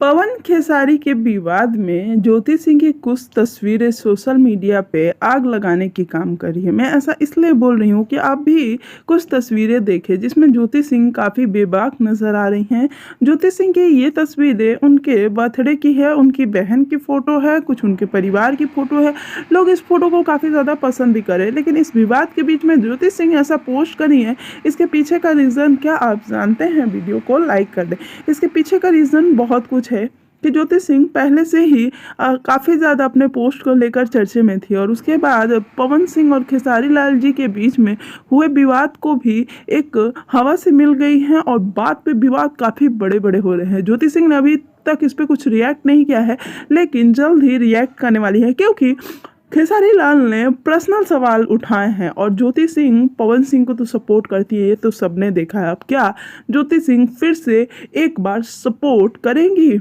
पवन खेसारी के विवाद में ज्योति सिंह की कुछ तस्वीरें सोशल मीडिया पे आग लगाने की काम कर रही है। मैं ऐसा इसलिए बोल रही हूँ कि आप भी कुछ तस्वीरें देखें जिसमें ज्योति सिंह काफ़ी बेबाक नज़र आ रही हैं। ज्योति सिंह की ये तस्वीरें उनके बर्थडे की है, उनकी बहन की फ़ोटो है, कुछ उनके परिवार की फ़ोटो है। लोग इस फोटो को काफ़ी ज़्यादा पसंद भी करें, लेकिन इस विवाद के बीच में ज्योति सिंह ऐसा पोस्ट करी है। इसके पीछे का रीज़न क्या आप जानते हैं? वीडियो को लाइक कर दें। इसके पीछे का रीज़न बहुत कुछ है कि ज्योति सिंह पहले से ही काफ़ी ज़्यादा अपने पोस्ट को लेकर चर्चे में थी, और उसके बाद पवन सिंह और खेसारी लाल जी के बीच में हुए विवाद को भी एक हवा से मिल गई है और बात पे विवाद काफ़ी बड़े बड़े हो रहे हैं। ज्योति सिंह ने अभी तक इस पर कुछ रिएक्ट नहीं किया है, लेकिन जल्द ही रिएक्ट करने वाली है, क्योंकि खेसारी लाल ने पर्सनल सवाल उठाए हैं और ज्योति सिंह पवन सिंह को तो सपोर्ट करती है, ये तो सबने देखा है। अब क्या ज्योति सिंह फिर से एक बार सपोर्ट करेंगी?